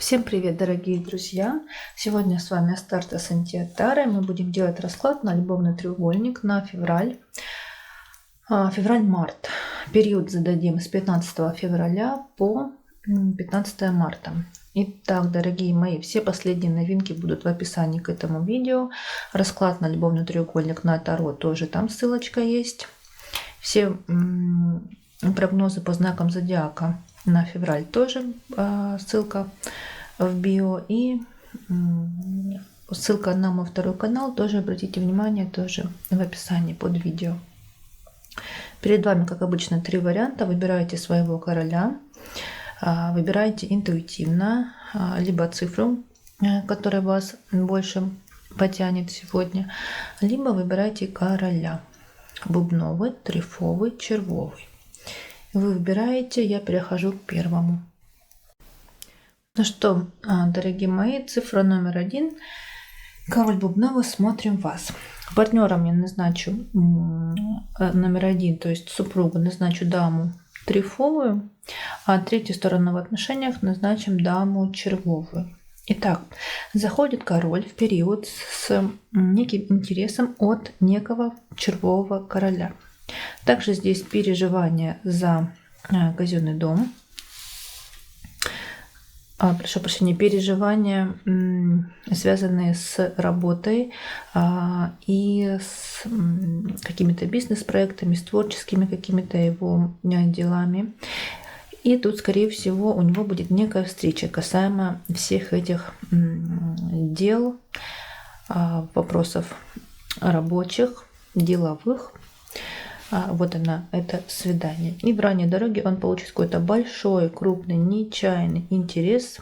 Всем привет, дорогие друзья! Сегодня с вами Астарта Сантья-Тара. Мы будем делать расклад на любовный треугольник на февраль. Февраль-март. Период зададим с 15 февраля по 15 марта. Итак, дорогие мои, все последние новинки будут в описании к этому видео. Расклад на любовный треугольник на Таро тоже там ссылочка есть. Все прогнозы по знакам зодиака на февраль тоже ссылка в био, и ссылка на мой второй канал тоже, обратите внимание, тоже в описании под видео. Перед вами, как обычно, три варианта. Выбирайте своего короля, выбирайте интуитивно, либо цифру, которая вас больше потянет сегодня, либо выбирайте короля: бубновый, трефовый, червовый. Вы выбираете, я перехожу к первому. Ну что, дорогие мои, цифра номер 1. Король бубновый, смотрим вас. Партнером я назначу номер 1, то есть супругу, назначу даму трефовую, а третью сторону в отношениях назначим даму червовую. Итак, заходит король в период с неким интересом от некого червового короля. Также здесь переживания за казенный дом. Прошу прощения, переживания, связанные с работой и с какими-то бизнес-проектами, с творческими какими-то его делами. И тут, скорее всего, у него будет некая встреча касаемо всех этих дел, вопросов рабочих, деловых. Вот она, это свидание. И в ранней дороге он получит какой-то большой, крупный, нечаянный интерес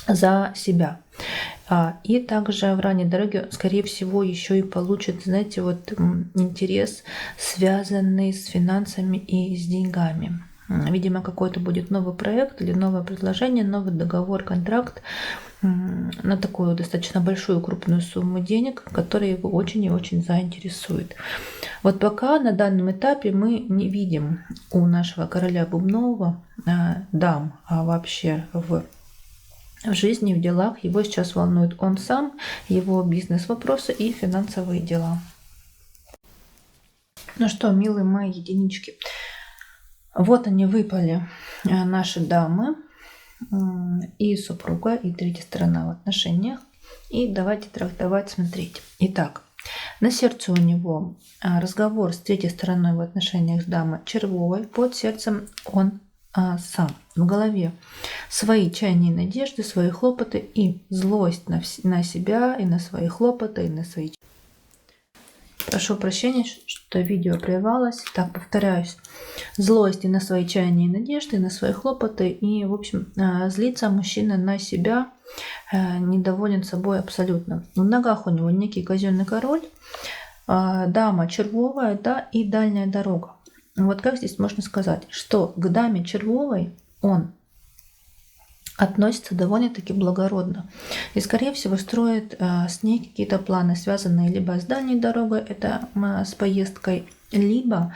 за себя. И также в ранней дороге, скорее всего, еще и получит, знаете, вот интерес, связанный с финансами и с деньгами. Видимо, какой-то будет новый проект или новое предложение, новый договор, контракт на такую достаточно большую, крупную сумму денег, которая его очень и очень заинтересует. Вот пока на данном этапе мы не видим у нашего короля бубнового дам, а вообще в жизни, в делах. Его сейчас волнует он сам, его бизнес-вопросы и финансовые дела. Ну что, милые мои единички, вот они выпали, наши дамы, и супруга, и третья сторона в отношениях. И давайте трактовать, смотреть. Итак, на сердце у него разговор с третьей стороной в отношениях с дамой червовой, под сердцем он сам. В голове свои чаяния и надежды, свои хлопоты и злость на себя, и на свои хлопоты, и на свои... Прошу прощения, что видео прервалось. Так, повторяюсь. Злость и на свои чаяния и надежды, и на свои хлопоты. И, в общем, злится мужчина на себя, недоволен собой абсолютно. В ногах у него некий казенный король, дама червовая, да, и дальняя дорога. Вот как здесь можно сказать, что к даме червовой он относится довольно-таки благородно. И, скорее всего, строит с ней какие-то планы, связанные либо с дальней дорогой, это с поездкой, либо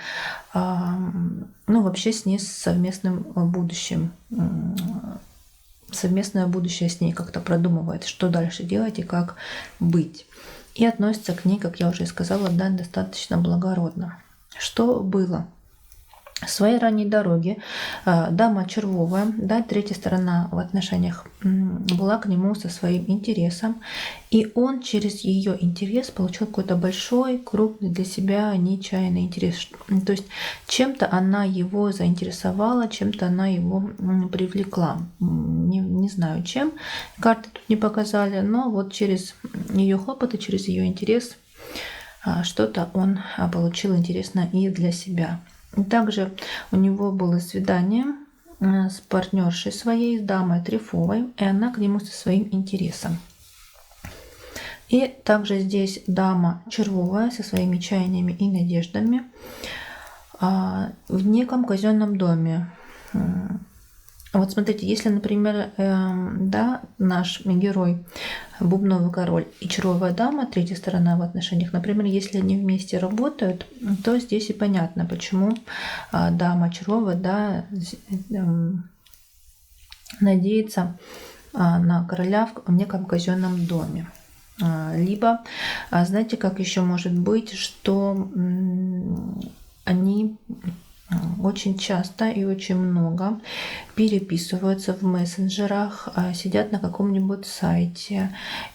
вообще с ней совместным будущим. Совместное будущее с ней как-то продумывает, что дальше делать и как быть. И относится к ней, как я уже сказала, да, достаточно благородно. Что было? В своей ранней дороге дама червовая, да, третья сторона в отношениях, была к нему со своим интересом, и он через ее интерес получил какой-то большой, крупный для себя нечаянный интерес. То есть чем-то она его заинтересовала, чем-то она его привлекла. Не знаю чем, карты тут не показали, но вот через ее хлопоты, через ее интерес что-то он получил интересное и для себя. Также у него было свидание с партнершей своей, с дамой трефовой, и она к нему со своим интересом. И также здесь дама червовая со своими чаяниями и надеждами в неком казенном доме. Вот смотрите, если, например, да, наш герой бубновый король и червовая дама, третья сторона в отношениях, например, если они вместе работают, то здесь и понятно, почему дама червовая, да, надеется на короля в неком казенном доме. Либо, знаете, как еще может быть, что они очень часто и очень много переписываются в мессенджерах, сидят на каком-нибудь сайте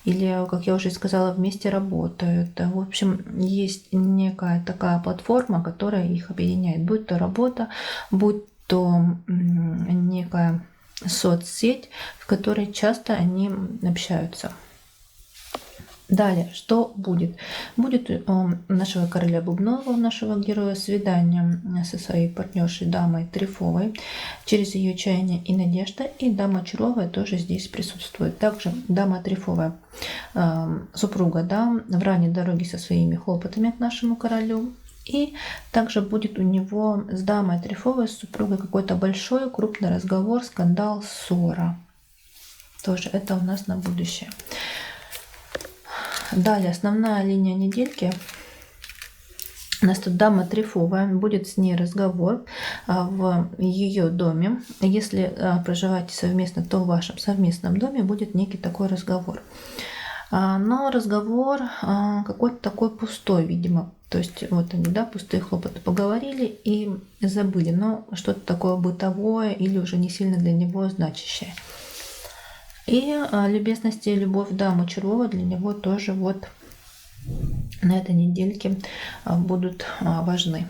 или, как я уже сказала, вместе работают. В общем, есть некая такая платформа, которая их объединяет, будь то работа, будь то некая соцсеть, в которой часто они общаются. Далее, что будет? Будет у нашего короля Бубнова, у нашего героя, свидание со своей партнершей дамой Трефовой через ее чаяние и надежда. И дама Чаровая тоже здесь присутствует. Также дама Трефовая, супруга, да, в ранней дороге со своими хлопотами к нашему королю. И также будет у него с дамой Трефовой, с супругой, какой-то большой, крупный разговор, скандал, ссора. Тоже это у нас на будущее. Далее, основная линия недельки. У нас тут дама Трефовая, будет с ней разговор в ее доме. Если проживаете совместно, то в вашем совместном доме будет некий такой разговор. Но разговор какой-то такой пустой, видимо. То есть вот они, да, пустые хлопоты, поговорили и забыли. Но что-то такое бытовое или уже не сильно для него значащее. И любезности и любовь дамы Чаровой для него тоже вот на этой недельке будут важны.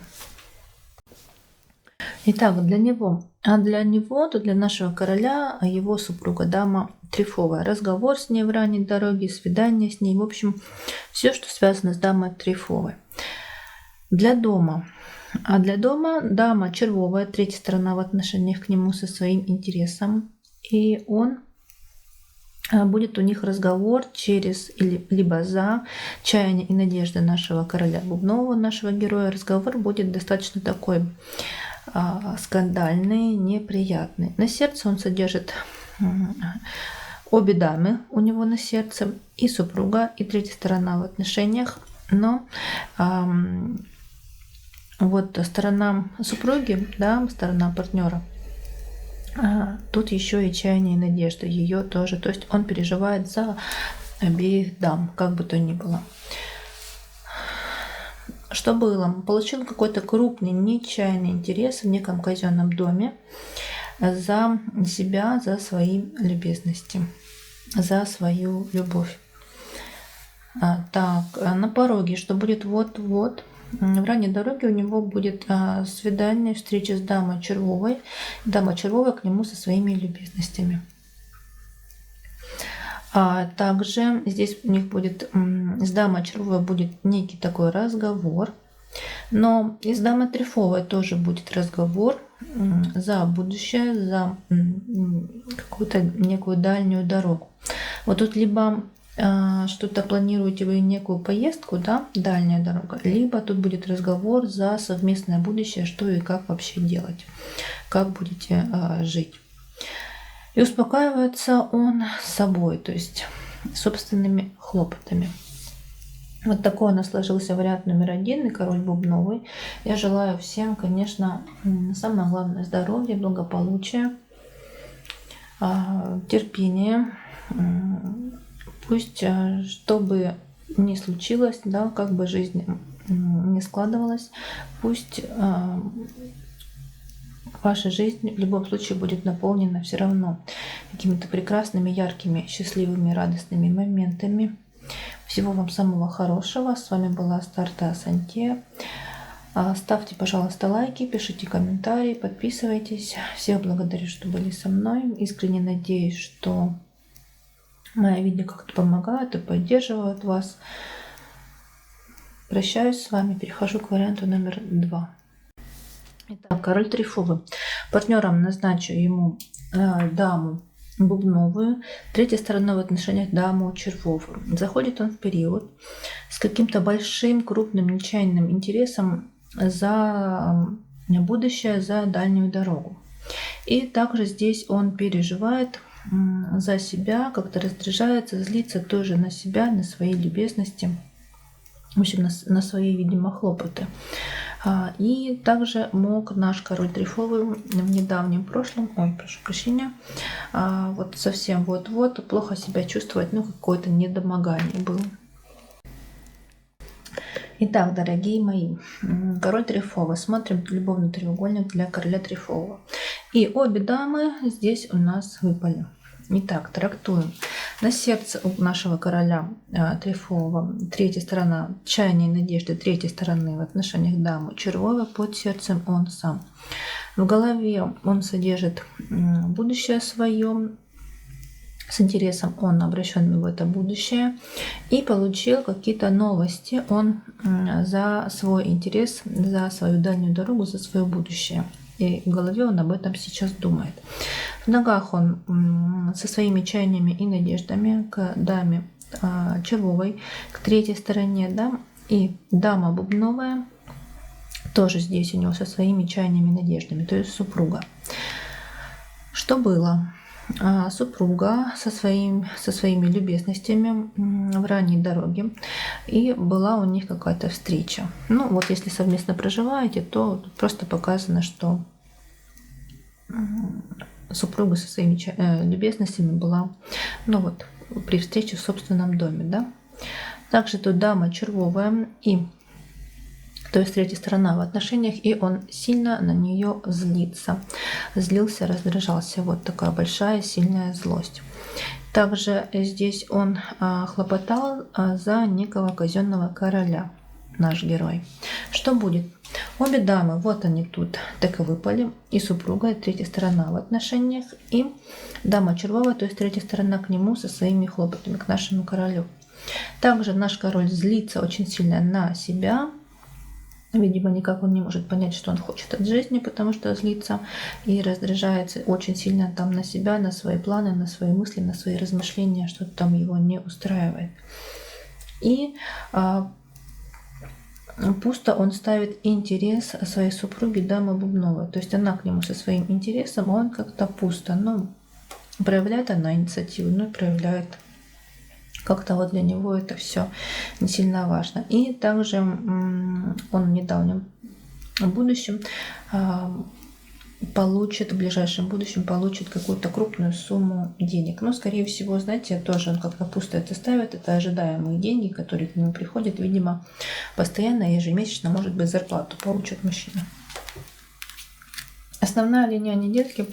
Итак, для него, то для нашего короля, его супруга дама Трефовая. Разговор с ней в ранней дороге, свидание с ней. В общем, все, что связано с дамой Трефовой. Для дома. А для дома дама Червовая, третья сторона в отношениях к нему со своим интересом. И он будет у них разговор через либо за чаяние и надежды нашего короля Бубнова, нашего героя. Разговор будет достаточно такой скандальный, неприятный. На сердце он содержит обе дамы у него на сердце, и супруга, и третья сторона в отношениях. Но вот сторона супруги, да, сторона партнера, тут еще и чаяние и надежда ее тоже. То есть он переживает за обеих дам, как бы то ни было. Что было? Получил какой-то крупный, нечаянный интерес в неком казенном доме за себя, за свои любезности, за свою любовь. Так, на пороге, что будет вот-вот. В ранней дороге у него будет свидание, встреча с дамой Червовой. Дама Червовая к нему со своими любезностями. Также здесь у них будет, с дамой Червовой будет некий такой разговор. Но и с дамой Трефовой тоже будет разговор за будущее, за какую-то некую дальнюю дорогу. Вот тут либо что-то планируете вы, некую поездку, да, дальняя дорога, либо тут будет разговор за совместное будущее, что и как вообще делать, как будете жить. И успокаивается он собой, то есть собственными хлопотами. Вот такой у нас сложился вариант номер 1, и король Бубновый. Я желаю всем, конечно, самое главное здоровья, благополучия, терпения. Пусть, что бы ни случилось, да, как бы жизнь не складывалась, пусть ваша жизнь в любом случае будет наполнена все равно какими-то прекрасными, яркими, счастливыми, радостными моментами. Всего вам самого хорошего. С вами была Астарта Асантея. Ставьте, пожалуйста, лайки, пишите комментарии, подписывайтесь. Всех благодарю, что были со мной. Искренне надеюсь, что мои видео как-то помогают и поддерживают вас. Прощаюсь с вами, перехожу к варианту номер 2. Итак, король Трефовый. Партнером назначу ему даму Бубновую, третья сторона в отношениях даму Червовую. Заходит он в период с каким-то большим, крупным, нечаянным интересом за будущее, за дальнюю дорогу. И также здесь он переживает за себя, как-то раздражается, злится тоже на себя, на свои любезности, в общем, на свои, видимо, хлопоты. И также мог наш король Трефовый в недавнем прошлом, прошу прощения, вот совсем вот-вот плохо себя чувствовать, ну какое-то недомогание было. Итак, дорогие мои, король Трефова. Смотрим любовный треугольник для короля Трефова. И обе дамы здесь у нас выпали. Итак, трактуем. На сердце у нашего короля Трефова третья сторона чаяния и надежды, третьей стороны в отношениях дамы Червовой, под сердцем он сам. В голове он содержит будущее свое, с интересом он обращен в это будущее и получил какие-то новости. Он за свой интерес, за свою дальнюю дорогу, за свое будущее. И в голове он об этом сейчас думает. В ногах он со своими чаяниями и надеждами к даме Червовой, к третьей стороне, да, и дама Бубновая тоже здесь у него со своими чаяниями и надеждами, то есть супруга. Что было? Супруга со своими любезностями в ранней дороге, и была у них какая-то встреча. Ну вот если совместно проживаете, то просто показано, что супруга со своими любезностями была, ну вот, при встрече в собственном доме, да. Также тут дама Червовая, и то есть третья сторона в отношениях, и он сильно на нее злится. Злился, раздражался. Вот такая большая, сильная злость. Также здесь он хлопотал за некого казенного короля, наш герой. Что будет? Обе дамы, вот они тут, так и выпали. И супруга, и третья сторона в отношениях, и дама Червовая, то есть третья сторона к нему со своими хлопотами, к нашему королю. Также наш король злится очень сильно на себя. Видимо, никак он не может понять, что он хочет от жизни, потому что злится и раздражается очень сильно там на себя, на свои планы, на свои мысли, на свои размышления, что-то там его не устраивает. И пусто он ставит интерес своей супруги, дамы Бубновой. То есть она к нему со своим интересом, а он как-то пусто. Ну, проявляет она инициативу, но проявляет как-то вот для него это все не сильно важно. И также он в недавнем будущем получит, в ближайшем будущем получит какую-то крупную сумму денег. Но, скорее всего, знаете, тоже он как-то пусто это ставит. Это ожидаемые деньги, которые к нему приходят. Видимо, постоянно, ежемесячно, может быть, зарплату получит мужчина. Основная линия недельки.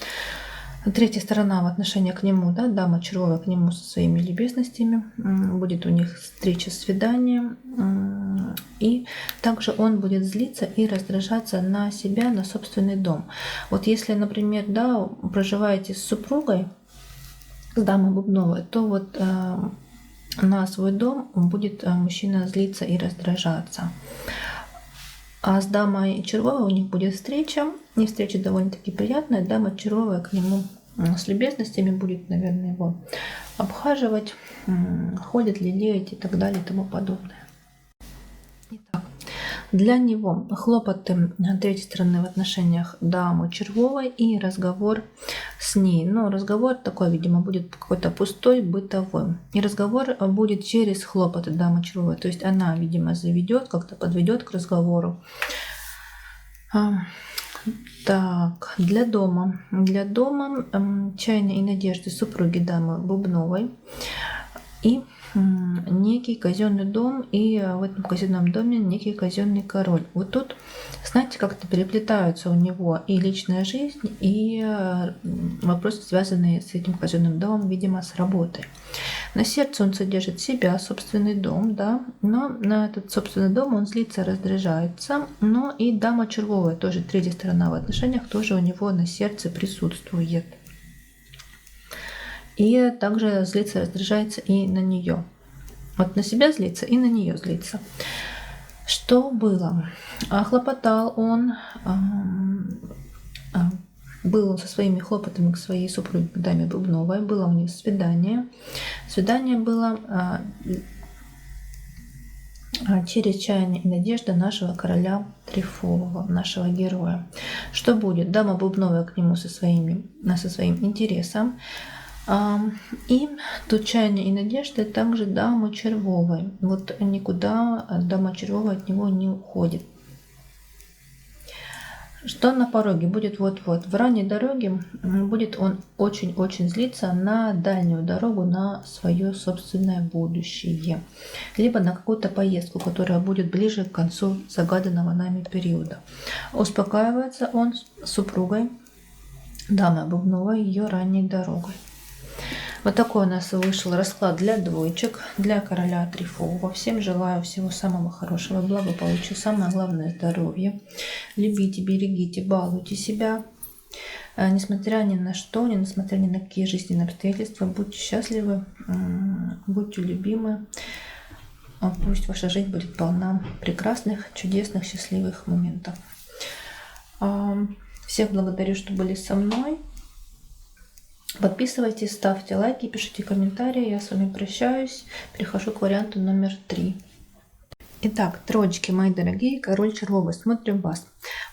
Третья сторона в отношении к нему, да, дама Червовая к нему со своими любезностями. Будет у них встреча, свидание. И также он будет злиться и раздражаться на себя, на собственный дом. Вот если, например, да, проживаете с супругой, с дамой Бубновой, то вот на свой дом будет мужчина злиться и раздражаться. А с дамой Червовой у них будет встреча. И встреча довольно-таки приятная. Дама Червовая к нему с любезностями будет, наверное, его обхаживать, ходит, лелеять и так далее и тому подобное. Итак, для него хлопоты третьей стороны в отношениях дамы Червовой и разговор с ней. Но разговор такой, видимо, будет какой-то пустой, бытовой. И разговор будет через хлопоты дамы Червовой. То есть она, видимо, заведет, как-то подведет к разговору. Так, для дома. Для дома чаяния и надежды супруги дамы Бубновой. И некий казенный дом, и в этом казенном доме некий казенный король. Вот тут, знаете, как-то переплетаются у него и личная жизнь, и вопросы, связанные с этим казенным домом, видимо, с работой. На сердце он содержит себя, собственный дом, да, но на этот собственный дом он злится, раздражается, но и дама Червовая, тоже третья сторона в отношениях, тоже у него на сердце присутствует. И также злится, раздражается и на нее. Вот на себя злится и на нее злится. Что было? Хлопотал он, был со своими хлопотами к своей супруге, к даме Бубновой. Было у них свидание. Свидание было через чаяние и надежды нашего короля Трефового, нашего героя. Что будет? Дама Бубновая к нему со своим интересом. И тут чаяние и надежды также дамы Червовой. Вот никуда дама Червовая от него не уходит. Что на пороге будет вот-вот? В ранней дороге будет он очень-очень злиться на дальнюю дорогу, на свое собственное будущее. Либо на какую-то поездку, которая будет ближе к концу загаданного нами периода. Успокаивается он с супругой, дамой Бубновой, ее ранней дорогой. Вот такой у нас вышел расклад для двоечек, для короля Трифового. Всем желаю всего самого хорошего, благополучия, самое главное здоровье. Любите, берегите, балуйте себя. Несмотря ни на что, несмотря ни на какие жизненные обстоятельства, будьте счастливы, будьте любимы. Пусть ваша жизнь будет полна прекрасных, чудесных, счастливых моментов. Всех благодарю, что были со мной. Подписывайтесь, ставьте лайки, пишите комментарии. Я с вами прощаюсь. Перехожу к варианту номер 3. Итак, троечки, мои дорогие, король червовый. Смотрим вас.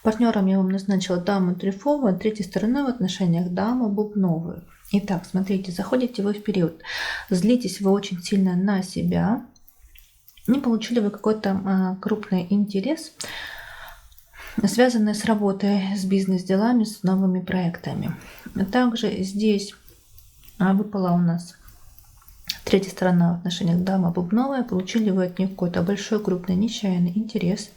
Партнером я вам назначила даму Трифовую, а третьей стороной в отношениях даму Бубновую. Итак, смотрите, заходите вы в период. Злитесь вы очень сильно на себя. Не получили вы какой-то крупный интерес, связанные с работой, с бизнес-делами, с новыми проектами. Также здесь выпала у нас третья сторона в отношениях дама Бубновая. Получили вы от нее какой-то большой, крупный, нечаянный интерес.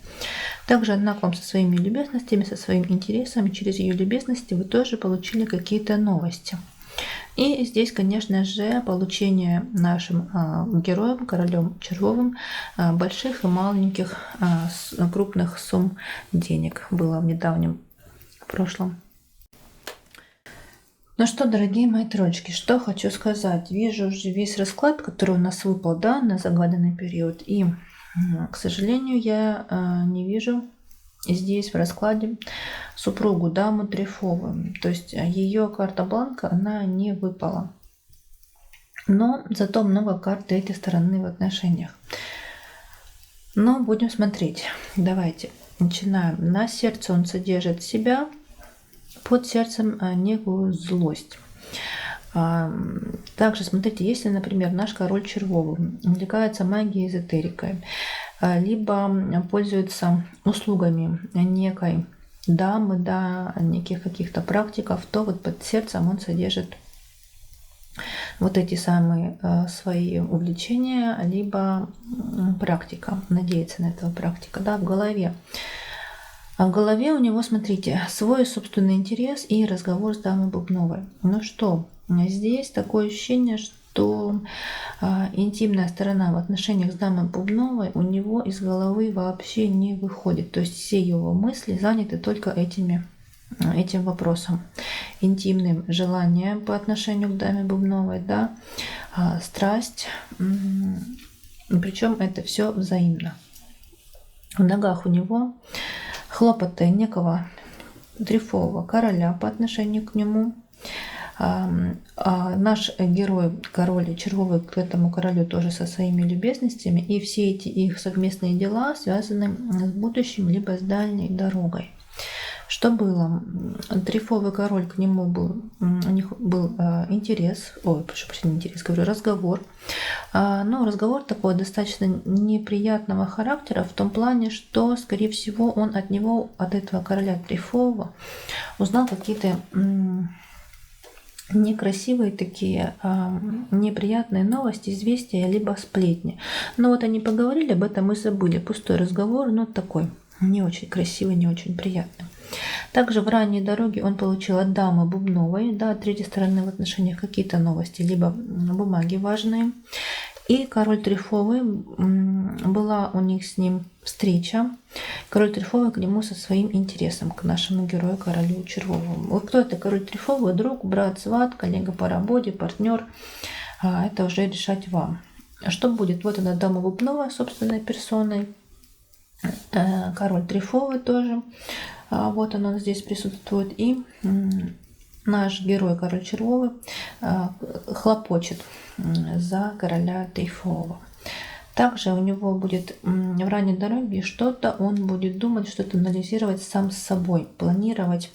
Также она к вам со своими любезностями, со своим интересом. Через ее любезности вы тоже получили какие-то новости. И здесь, конечно же, получение нашим героем, королем червовым, больших и маленьких, крупных сумм денег было в недавнем прошлом. Ну что, дорогие мои троечки, что хочу сказать. Вижу уже весь расклад, который у нас выпал, да, на загаданный период. И, к сожалению, я не вижу здесь в раскладе супругу, даму Трифовую. То есть ее карта бланка, она не выпала. Но зато много карт третьей стороны в отношениях. Но будем смотреть. Давайте начинаем. На сердце он содержит себя, под сердцем некую злость. Также смотрите, если, например, наш король червовый увлекается магией, эзотерикой, либо пользуется услугами некой дамы, да, неких каких-то практиков, то вот под сердцем он содержит вот эти самые свои увлечения, либо практика, надеется на этого практика, да, в голове. А в голове у него, смотрите, свой собственный интерес и разговор с дамой Бубновой. Ну что, здесь такое ощущение, что интимная сторона в отношениях с дамой Бубновой у него из головы вообще не выходит. То есть все его мысли заняты только этим вопросом. Интимным желанием по отношению к даме Бубновой, да, страсть. Причем это все взаимно. В ногах у него хлопоты некого Трифового короля по отношению к нему. Наш герой, король червовый, к этому королю тоже со своими любезностями. И все эти их совместные дела связаны с будущим, либо с дальней дорогой. Что было? Трифовый король, к нему был, у них был интерес, прошу прощения, интерес, говорю, разговор. Но разговор такой достаточно неприятного характера в том плане, что, скорее всего, он от него, от этого короля Трифового, узнал какие-то некрасивые такие, неприятные новости, известия, либо сплетни. Но вот они поговорили об этом и забыли. Пустой разговор, но такой не очень красивый, не очень приятный. Также в ранней дороге он получил от дамы Бубновой, да, от третьей стороны в отношениях какие-то новости, либо бумаги важные. И король Трифовый, была у них с ним встреча. Король Трифовый к нему со своим интересом, к нашему герою, королю червовому. Вот кто это король Трифовый? Друг, брат, сват, коллега по работе, партнер. Это уже решать вам. Что будет? Вот она, дама Бубновая собственной персоной. Король Трифовый тоже. Вот он здесь присутствует. И наш герой, король червовый, хлопочет за короля Трифового. Также у него будет в ранней дороге что-то, он будет думать, что-то анализировать сам с собой, планировать.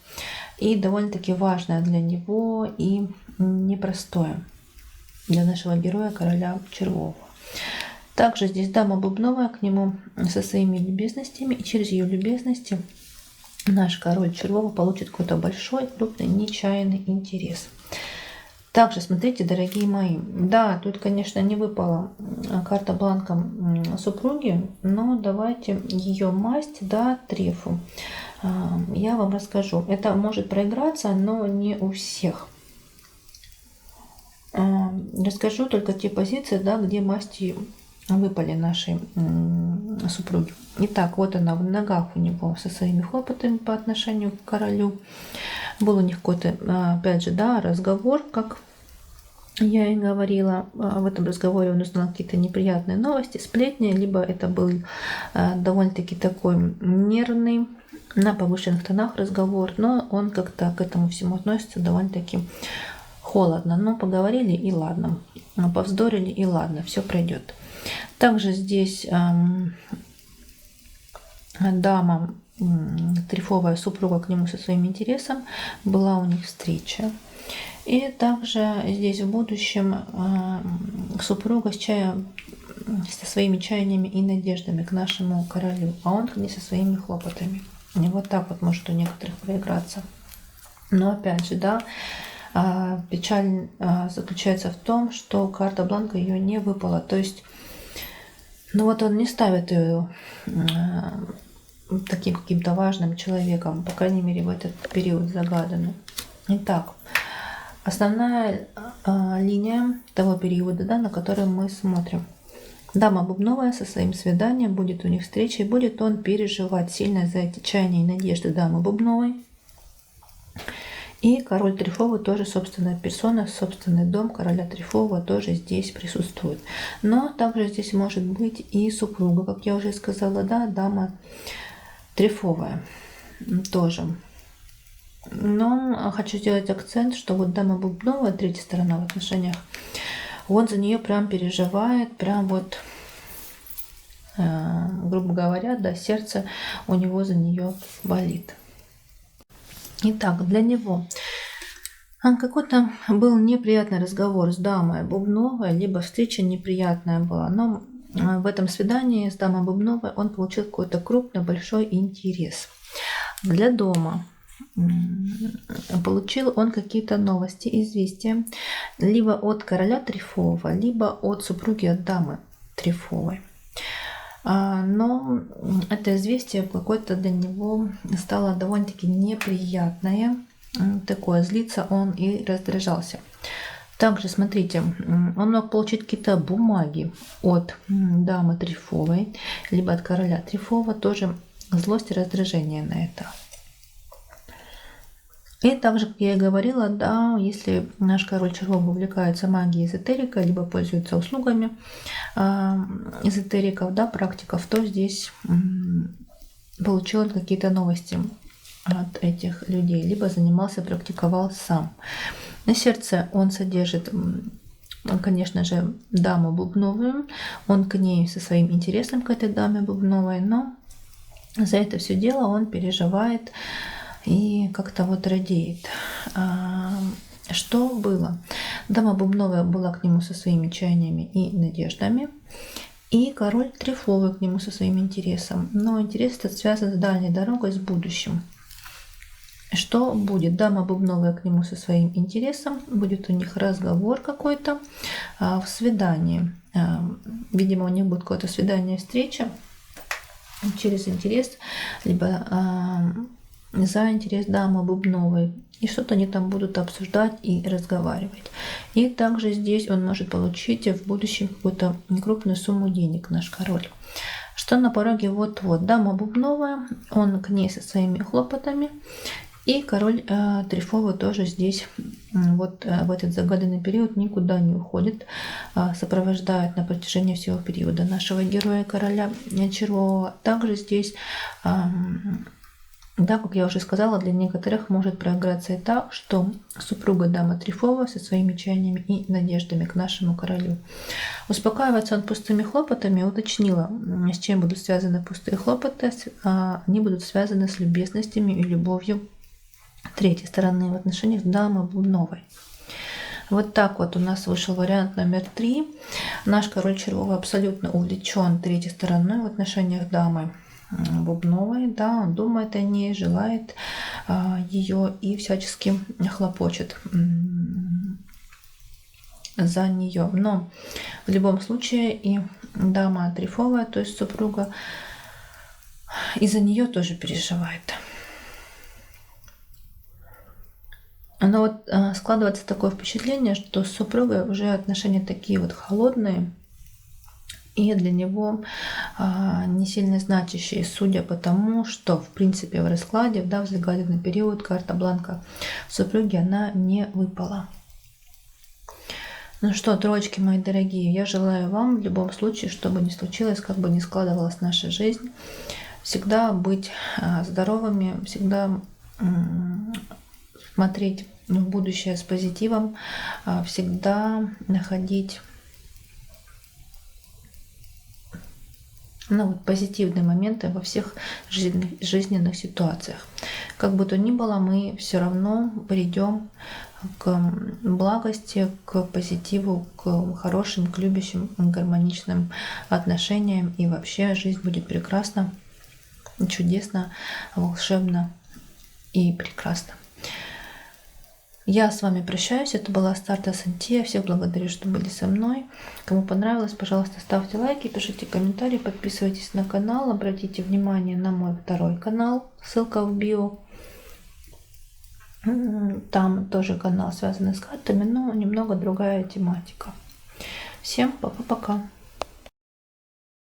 И довольно-таки важное для него и непростое для нашего героя, короля червового. Также здесь дама Бубновая к нему со своими любезностями, и через ее любезности наш король червовый получит какой-то большой, крупный, нечаянный интерес. Также смотрите, дорогие мои, да, тут, конечно, не выпала карта бланка супруги, но давайте ее масть, да, трефу. Я вам расскажу. Это может проиграться, но не у всех. Расскажу только те позиции, да, где масти выпали нашей супруги. Итак, вот она в ногах у него со своими хлопотами по отношению к королю. Был у них какой-то, опять же, да, разговор, как я и говорила. В этом разговоре он узнал какие-то неприятные новости, сплетни, либо это был довольно-таки такой нервный, на повышенных тонах разговор, но он как-то к этому всему относится довольно-таки холодно. Но поговорили и ладно, повздорили и ладно, все пройдет. Также здесь дама трефовая, супруга к нему со своим интересом, была у них встреча. И также здесь в будущем супруга со своими чаяниями и надеждами к нашему королю, а он к ней со своими хлопотами. И вот так вот может у некоторых проиграться. Но опять же, да, печаль заключается в том, что карта бланка ее не выпала. То есть, ну вот он не ставит ее таким каким-то важным человеком, по крайней мере, в этот период загаданный. Итак, основная линия того периода, да, на который мы смотрим. Дама бубновая со своим свиданием, будет у них встреча, и будет он переживать сильно за эти чаяния и надежды дамы бубновой. И король трефовый тоже собственная персона, собственный дом короля трефового тоже здесь присутствует. Но также здесь может быть и супруга, как я уже сказала, да, дама трефовая тоже. Но хочу сделать акцент, что вот дама бубновая, третья сторона в отношениях, он за нее прям переживает, прям вот, грубо говоря, да, сердце у него за нее болит. Итак, для него какой-то был неприятный разговор с дамой бубновой, либо встреча неприятная была, но в этом свидании с дамой бубновой он получил какой-то крупный, большой интерес. Для дома получил он какие-то новости, известия, либо от короля трефового, либо от супруги, от дамы трефовой. Но это известие какое-то для него стало довольно-таки неприятное. Такое, злиться он и раздражался. Также, смотрите, он мог получить какие-то бумаги от дамы трефовой, либо от короля трефового, тоже злость и раздражение на это. И также, как я и говорила, да, если наш король червовый увлекается магией эзотерика, либо пользуется услугами эзотериков, да, практиков, то здесь получил он какие-то новости от этих людей, либо занимался, практиковал сам. На сердце он содержит, конечно же, даму бубновую, он к ней со своим интересом, к этой даме бубновой, но за это все дело он переживает и как-то вот радеет. Что было? Дама бубновая была к нему со своими чаяниями и надеждами, и король трефовый к нему со своим интересом. Но интерес этот связан с дальней дорогой, с будущим. Что будет? Дама бубновая к нему со своим интересом, будет у них разговор какой-то в свидании. Видимо, у них будет какое-то свидание, встреча через интерес, либо за интерес дамы бубновой. И что-то они там будут обсуждать и разговаривать. И также здесь он может получить в будущем какую-то крупную сумму денег, наш король. Что на пороге вот-вот. Дама бубновая, он к ней со своими хлопотами. И король трефовый тоже здесь вот в этот загаданный период никуда не уходит, сопровождает на протяжении всего периода нашего героя короля червового. Также здесь, да, как я уже сказала, для некоторых может проиграться и так, что супруга дама трефовая со своими чаяниями и надеждами к нашему королю. Успокаивается он пустыми хлопотами, уточнила, с чем будут связаны пустые хлопоты. Они будут связаны с любезностями и любовью третьей стороны в отношениях дамы бубновой. Вот так вот у нас вышел вариант номер 3. Наш король червовый абсолютно увлечен третьей стороной в отношениях дамы Бубновой, да, он думает о ней, желает ее и всячески хлопочет за нее. Но в любом случае и дама трифовая, то есть супруга, из-за нее тоже переживает. Но вот складывается такое впечатление, что с супругой уже отношения такие вот холодные, и для него не сильно значащие, судя по тому, что в принципе в раскладе, да, в загадочный период карта бланка супруги она не выпала. Ну что, троечки мои дорогие, я желаю вам в любом случае, что бы ни случилось, как бы ни складывалась наша жизнь, всегда быть здоровыми, всегда смотреть в будущее с позитивом, всегда находить позитивные моменты во всех жизненных ситуациях. Как бы то ни было, мы все равно придем к благости, к позитиву, к хорошим, к любящим, гармоничным отношениям. И вообще жизнь будет прекрасна, чудесно, волшебно и прекрасно. Я с вами прощаюсь. Это была Астарта Сантия. Всех благодарю, что были со мной. Кому понравилось, пожалуйста, ставьте лайки, пишите комментарии, подписывайтесь на канал. Обратите внимание на мой второй канал. Ссылка в био. Там тоже канал, связанный с картами, но немного другая тематика. Всем пока-пока.